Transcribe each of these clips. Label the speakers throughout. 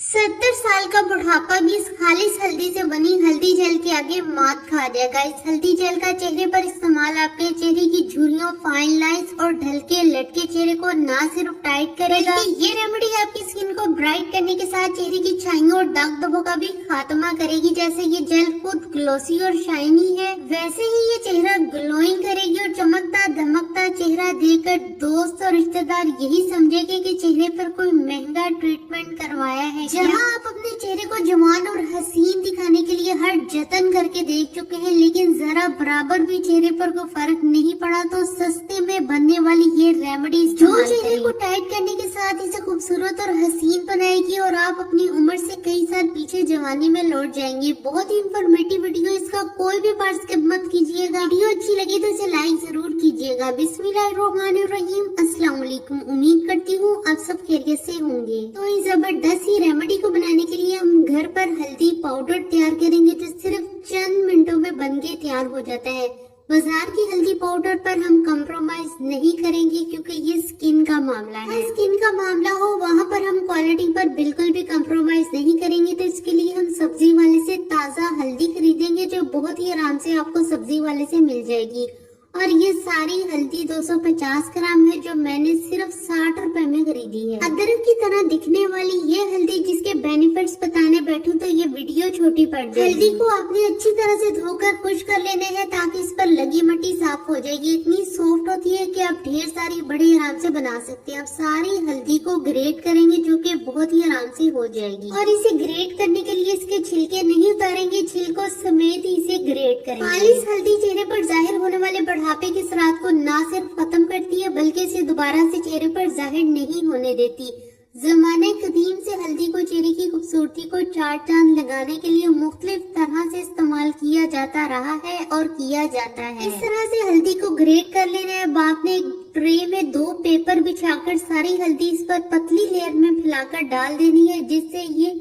Speaker 1: 70 साल का बुढ़ापा भी इस खालिस हल्दी से बनी हल्दी जेल के आगे मात खा जाएगा। इस हल्दी जेल का चेहरे पर इस्तेमाल आपके चेहरे की झुर्रियों, फाइन लाइंस और ढलके लटके चेहरे को ना सिर्फ टाइट करेगा, ये रेमेडी आपकी स्किन को ब्राइट करने के साथ चेहरे की छाइयों और दाग धब्बों का भी खात्मा करेगी। जैसे ये जेल खुद ग्लोसी और शाइनी है, वैसे ही ये चेहरा ग्लोइंग करेगी और चमकता धमकता चेहरा देखकर दोस्त और रिश्तेदार यही समझेंगे कि चेहरे पर कोई महंगा ट्रीटमेंट करवाया है। जहाँ आप अपने चेहरे को जवान और हसीन दिखाने के लिए हर जतन करके देख चुके हैं, लेकिन जरा बराबर भी चेहरे पर कोई फर्क नहीं पड़ा, तो सस्ते में बनने वाली ये रेमेडी जो चेहरे को टाइट करने के साथ इसे खूबसूरत और हसीन बनाएगी और आप अपनी उम्र से कई साल पीछे जवानी में लौट जाएंगे। बहुत ही इंफॉर्मेटिव वीडियो, इसका कोई भी पार्ट स्किप मत कीजिएगा। वीडियो अच्छी लगी तो इसे लाइक जरूर कीजिएगा। बिस्मिल्लाहिर्रहमानिर्रहीम, अस्सलाम वालेकुम। उम्मीद करती हूँ आप सब खैरियत से होंगे। तो इस जबरदस्त ही रेमेडी को बनाने के लिए हम घर पर हल्दी पाउडर तैयार करेंगे जो सिर्फ चंद मिनटों में बनके तैयार हो जाता है। बाजार की हल्दी पाउडर पर हम कंप्रोमाइज नहीं करेंगे क्योंकि ये स्किन का मामला है। स्किन का मामला हो वहाँ पर हम क्वालिटी पर बिल्कुल भी कंप्रोमाइज नहीं करेंगे। तो इसके लिए हम सब्जी वाले से ताज़ा हल्दी खरीदेंगे जो बहुत ही आराम से आपको सब्जी वाले से मिल जाएगी। और ये सारी हल्दी 250 ग्राम है जो मैंने सिर्फ 60 रुपए में खरीदी है। अदरक की तरह दिखने वाली ये हल्दी जिसके बेनिफिट्स बताने बैठूं तो ये वीडियो छोटी पड़ जाएगी। हल्दी को आपने अच्छी तरह से धोकर खुश कर लेना है ताकि इस पर लगी मिट्टी साफ हो जाएगी। इतनी सॉफ्ट होती है कि आप ढेर सारी बड़े आराम से बना सकते हैं। आप सारी हल्दी को ग्रेट करेंगे जो कि बहुत ही आराम से हो जाएगी। और इसे ग्रेट करने के लिए इसके छिलके नहीं उतारेंगे, छिलकों समेत ही इसे ग्रेट करेंगे। खालिस हल्दी चेहरे पर जाहिर होने वाले बुढ़ापे के असरात को ना सिर्फ खत्म करती है बल्कि इसे दोबारा से चेहरे पर जाहिर नहीं होने देती। जमाने कदीम से हल्दी को चेहरे की खूबसूरती को चार चांद लगाने के लिए मुख्तलिफ तरह से इस्तेमाल किया जाता रहा है और किया जाता है। इस तरह से हल्दी को ग्रेट कर लेना है। अब आपने एक ट्रे में 2 पेपर बिछाकर सारी हल्दी इस पर पतली लेयर में फैलाकर डाल देनी है जिससे ये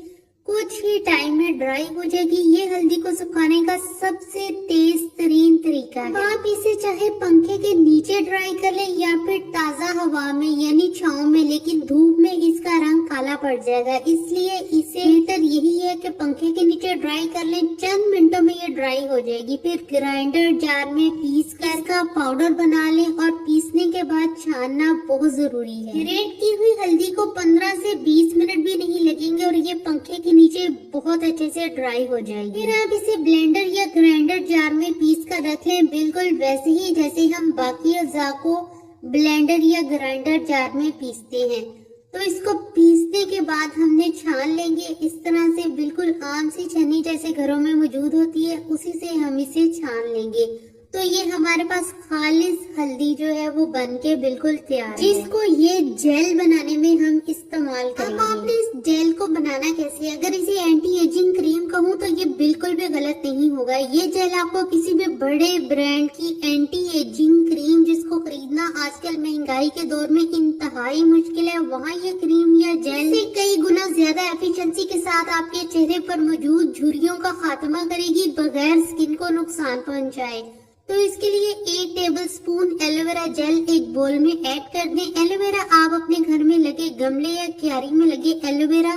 Speaker 1: कुछ ही टाइम में ड्राई हो जाएगी। ये हल्दी को सुखाने का सबसे तेज तरीन तरीका है। आप इसे चाहे पंखे के नीचे ड्राई कर लें या फिर ताज़ा हवा में यानी छांव में, लेकिन धूप में इसका रंग काला पड़ जाएगा। इसलिए इसे बेहतर यही है कि पंखे के नीचे ड्राई कर लें। चंद मिनटों में ये ड्राई हो जाएगी। फिर ग्राइंडर जार में पीस कर इसका पाउडर बना लें और पीसने के बाद छानना बहुत जरूरी है। ग्रेट की हुई हल्दी को 15 से 20 मिनट भी नहीं लगेंगे और ये पंखे के नीचे बहुत अच्छे से ड्राई हो जाएगी। फिर आप इसे ब्लेंडर या ग्राइंडर जार में पीस कर रख लें, बिल्कुल वैसे ही जैसे हम बाकी अज़ा को ब्लेंडर या ग्राइंडर जार में पीसते हैं। तो इसको पीसने के बाद हमने छान लेंगे। इस तरह से बिल्कुल आम सी छन्नी जैसे घरों में मौजूद होती है उसी से हम इसे छान लेंगे। तो ये हमारे पास खालिस हल्दी जो है वो बनके बिल्कुल तैयार है, जिसको ये जेल बनाने में हम इस्तेमाल करेंगे। अब आपने इस जेल को बनाना कैसे, अगर इसे एंटी एजिंग क्रीम कहूँ तो ये बिल्कुल भी गलत नहीं होगा। ये जेल आपको किसी भी बड़े ब्रांड की एंटी एजिंग क्रीम जिसको खरीदना आजकल महंगाई के दौर में इंतहाई मुश्किल है, वहाँ ये क्रीम या जेल से कई गुना ज्यादा एफिशिएंसी के साथ आपके चेहरे पर मौजूद झुर्रियों का खात्मा करेगी बगैर स्किन को नुकसान पहुँचाए। तो इसके लिए 1 टेबलस्पून एलोवेरा जेल एक बोल में ऐड कर दें। एलोवेरा आप अपने घर में लगे गमले या क्यारी में लगे एलोवेरा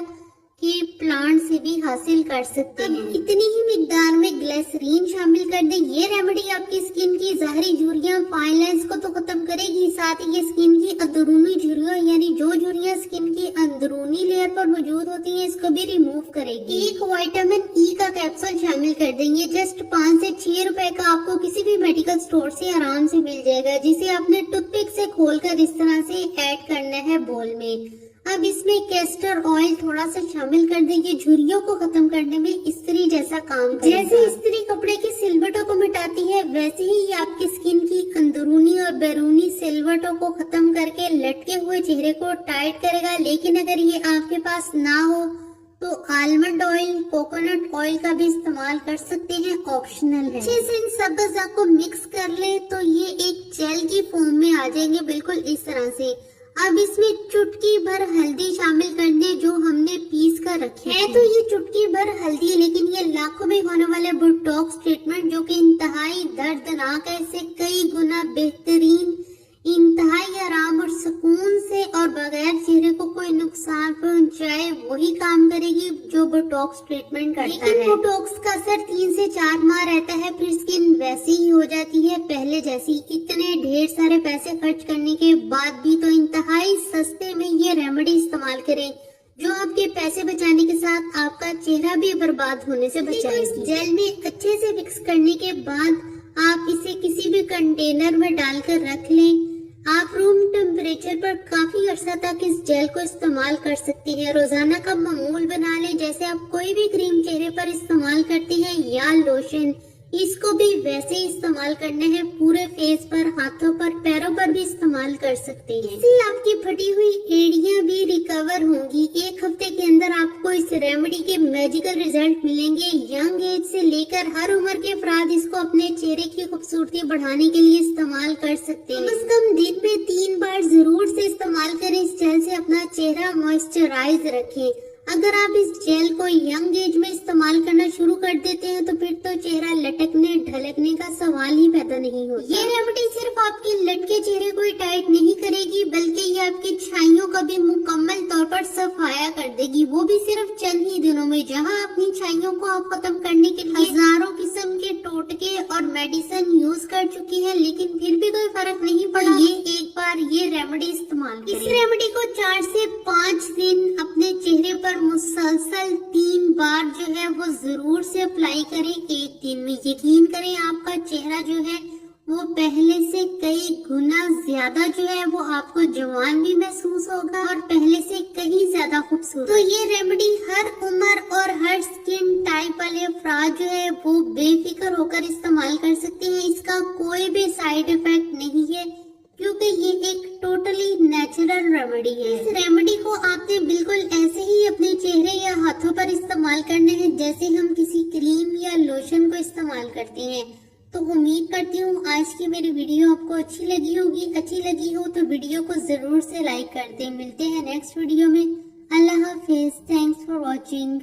Speaker 1: के प्लांट से भी हासिल कर सकते हैं। इतनी ही मिकदार में ग्लिसरीन शामिल कर दें। ये रेमेडी आपकी स्किन की ज़ाहिरी झुर्रियां, फाइन लाइंस को तो खत्म करेगी, साथ ही ये स्किन की अंदरूनी झुर्रियां यानी जो झुर्रियां स्किन की अंदरूनी लेयर पर मौजूद होती हैं इसको भी रिमूव करेगी। एक विटामिन ई का कैप्सूल शामिल कर देंगे। जस्ट 5 से 6 रुपए का आपको किसी भी मेडिकल स्टोर से आराम से मिल जाएगा, जिसे आपने टूथपिक से खोलकर इस तरह से ऐड करना है बोल में। अब इसमें कैस्टर ऑयल थोड़ा सा शामिल कर देंगे। झुर्रियों को खत्म करने में इस्त्री जैसा काम करेगा। जैसे इस्त्री कपड़े की सिलवटों को मिटाती है वैसे ही आपकी स्किन की अंदरूनी और बैरूनी सिलवटों को खत्म करके लटके हुए चेहरे को टाइट करेगा। लेकिन अगर ये आपके पास ना हो तो आलमंड ऑयल, कोकोनट ऑयल का भी इस्तेमाल कर सकते हैं, ऑप्शनल है। अच्छे से इन सब अज़ा को मिक्स कर ले तो ये एक जेल की फॉर्म में आ जाएंगे बिल्कुल इस तरह से। अब इसमें चुटकी भर हल्दी शामिल कर दें जो हमने पीस कर रखी है। तो ये चुटकी भर हल्दी है, लेकिन ये लाखों में होने वाले बोटॉक्स ट्रीटमेंट जो कि इंतहाई दर्दनाक है, इससे कई गुना बेहतरीन इंतहाई आराम और सुकून से और बगैर चेहरे को कोई नुकसान पहुंचाए वही काम करेगी जो बोटॉक्स ट्रीटमेंट करता है। लेकिन बोटॉक्स का असर 3 से 4 माह रहता है, फिर स्किन वैसी ही हो जाती है पहले जैसी। इतने ढेर सारे पैसे खर्च करने के बाद भी तो इंतहाई सस्ते में ये रेमेडी इस्तेमाल करें जो आपके पैसे बचाने के साथ आपका चेहरा भी बर्बाद होने से बचाएगी। जेल में अच्छे से मिक्स करने के बाद आप इसे किसी भी कंटेनर में डालकर रख लें। आप रूम टेम्परेचर पर काफी अर्सा तक इस जेल को इस्तेमाल कर सकती हैं। रोजाना का मामूल बना लें, जैसे आप कोई भी क्रीम चेहरे पर इस्तेमाल करती हैं या लोशन, इसको भी वैसे ही इस्तेमाल करना है। पूरे फेस पर, हाथों पर, पैरों पर भी इस्तेमाल कर सकते हैं। इससे आपकी फटी हुई एड़ियां भी रिकवर होंगी। 1 हफ्ते के अंदर आपको इस रेमेडी के मैजिकल रिजल्ट मिलेंगे। यंग एज से लेकर हर उम्र के अफराद इसको अपने चेहरे की खूबसूरती बढ़ाने के लिए इस्तेमाल कर सकते हैं। कम से कम दिन में 3 बार जरूर से इस्तेमाल करें। इस जेल से अपना चेहरा मॉइस्चराइज रखें। अगर आप इस जेल को यंग एज में इस्तेमाल करना शुरू कर देते हैं तो फिर तो चेहरा लटकने ढलकने का सवाल ही पैदा नहीं होता। ये रेमेडी सिर्फ आपके लटके चेहरे को ही टाइट नहीं करेगी, बल्कि ये आपकी छाइयों का भी मुकम्मल तौर पर सफाया कर देगी, वो भी सिर्फ चंद ही दिनों में। जहां अपनी छाइयों को आप खत्म करने के लिए हजारों किस्म के टोटके और मेडिसिन यूज कर चुकी है, लेकिन फिर भी कोई फर्क नहीं पड़ा, ये एक बार ये रेमेडी इस्तेमाल करें। इस रेमेडी को 4 से 5 दिन अपने चेहरे पर मुसलसल 3 बार जो है वो जरूर से अप्लाई करें 1 दिन में। यकीन करें आपका चेहरा जो है वो पहले से कई गुना ज्यादा जो है वो आपको जवान भी महसूस होगा और पहले से कहीं ज्यादा खूबसूरत। तो ये रेमेडी हर उम्र और हर स्किन टाइप वाले अफराद जो है वो बेफिक्र होकर इस्तेमाल कर सकते हैं। इसका कोई भी साइड इफेक्ट नहीं है क्योंकि ये एक टोटली नेचुरल रेमेडी है। इस रेमेडी को आपने बिल्कुल ऐसे ही अपने चेहरे या हाथों पर इस्तेमाल करना है जैसे हम किसी क्रीम या लोशन को इस्तेमाल करते हैं। तो उम्मीद करती हूँ आज की मेरी वीडियो आपको अच्छी लगी होगी। अच्छी लगी हो तो वीडियो को जरूर से लाइक कर दें। मिलते हैं नेक्स्ट वीडियो में। अल्लाह हाफिज। Thanks for watching.